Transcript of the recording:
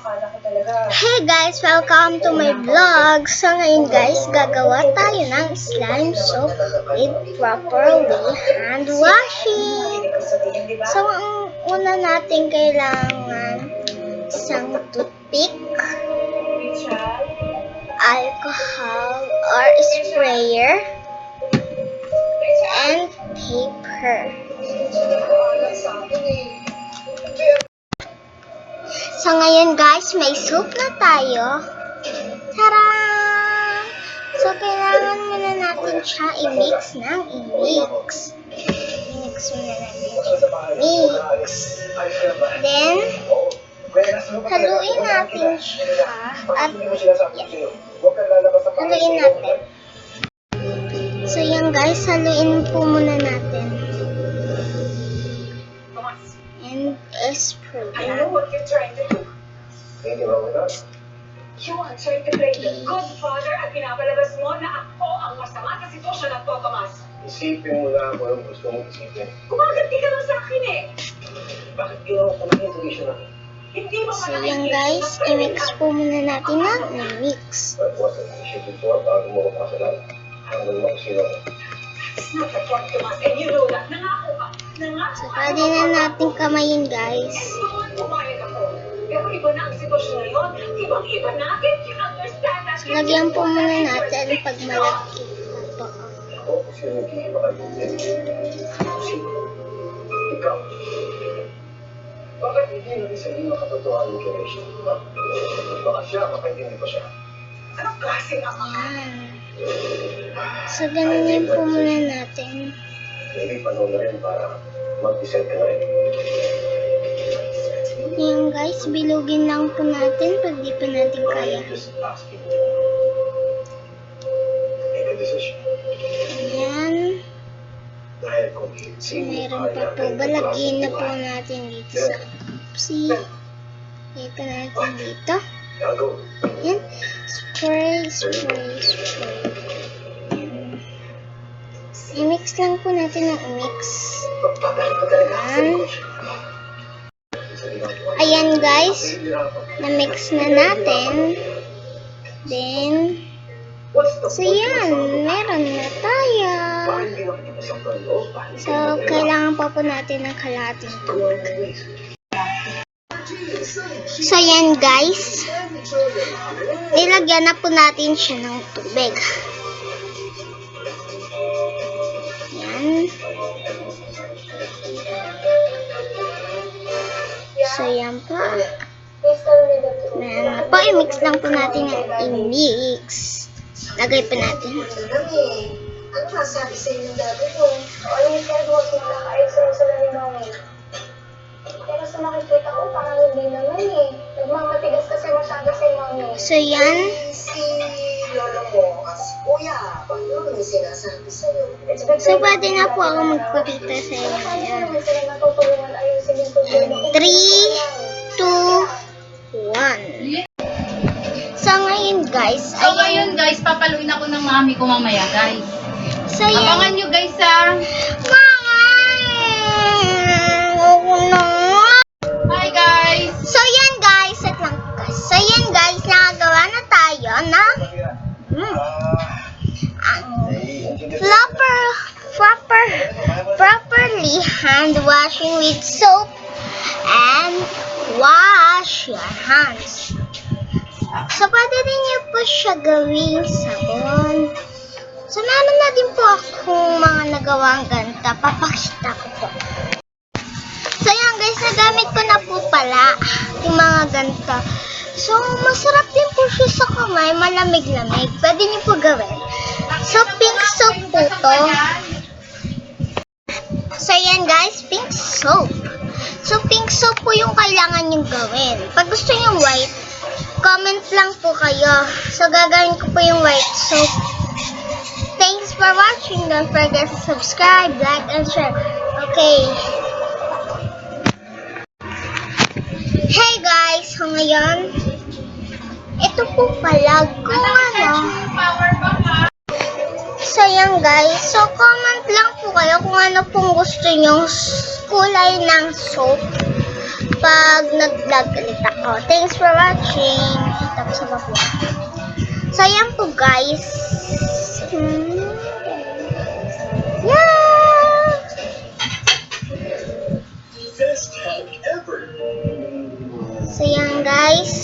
Hey guys, welcome to my vlog. So ngayon guys, gagawa tayo ng slime soap with properly hand washing. So ang una natin kailangan isang toothpick, alcohol or sprayer, and paper. So ngayon guys, may soap na tayo. Tara! So kailangan muna natin siya i-mix ng i-mix. I-mix muna natin siya. Mix. Then, haluin natin siya. At, yan. Haluin natin. So yan guys, haluin po muna natin. And spray. I know what you're trying to do. Anything wrong with that? You are trying to play the good father at pinapalabas mo na ako ang masama sa sitwasyon ng to, Tomas. Isipin mo lang kung anong gusto mong isipin. Kumaganti ka lang sa akin eh. Bakit ginawa ko ng intuition na? Hindi mo So yan guys, i-mix po muna natin ng i-mix. That wasn't an issue before, bago mo makasalan. Hanggang mo kung sino. It's not the point, Tomas, and you know that. Nangako ka. Nangako So ka. pwede na natin kamayin guys. Doon pumayag ako. Pero iba na ang sitwasyon ngayon. Ibang-iba na. Can't you understand that? So lagyan po muna natin pag malaki. Ito. Ako kung sino nag-iiba kayo. Sino? Ikaw. Bakit hindi mo rin sabihin ang katotohanan kay Rachel? Baka siya, makaintindi pa siya. Anong klase nga mga? Yan. So ganyan po muna natin. Maybe panahon na rin para mag-decide ka na rin. Yan guys, bilugin lang po natin pag di pa natin kaya. I'm just asking you. Make a decision. Yan. Dahil kung So meron pa po. Balagyan na po natin dito sa oopsie. Ito natin dito. Gago. Yan. Spray, spray, spray. Yan. I-mix lang po natin ng i-mix. Yan. Ayan guys. Na-mix na natin. Then, so yan. Meron na tayo. So, kailangan pa po natin ng kalahating tubig. So, yan guys. Nilagyan na po natin siya ng tubig. Yan. So, yan po. Ayan na po. I-mix lang po natin yung i-mix. Lagay pa natin. Ano masabi sa inyo dati mo? Alam mo kaya huwag mo nakayos sila ni Mami. Pero sa makikita ko, parang hindi naman eh. Nagmamatigas kasi masyado si Mami. So, yan. Si Lolo mo, kasi kuya, paano may sinasabi sa'yo? So, pwede na po ako magpakita sa inyo. Paano Yan. naman sila natutulungan ayusin yung problema? 3, 2, 1. So, ngayon guys, So ngayon guys, papaluin ako ng mami ko mamaya guys. So, yan. Abangan nyo guys ha. Hi guys. So, yan guys. At lang. So, yan guys. Nakagawa na tayo ng properly hand washing with soap and wash your hands. So, pwede rin niyo po siya gawing sabon. So, meron na din po akong mga nagawang ganito. Papakita ko po. So, yan guys, nagamit ko na po pala yung mga ganito. So, masarap din po siya sa kamay, malamig-lamig. Pwede niyo po gawin. So, pink soap po to. So, yan guys, pink soap. So, pink soap po yung kailangan niyong gawin. Pag gusto niyo white, comment lang po kayo. So, gagawin ko po yung white soap. Thanks for watching. Don't forget to subscribe, like, and share. Okay. Hey guys! So ngayon, ito po pala kung ano. So yan guys. So comment lang po kayo kung ano pong gusto nyong kulay ng soap. pag nag-vlog ulit ako. Thanks for watching. Tapos sa babo. So, ayan po guys. Yeah! Best hack ever. So, ayan guys.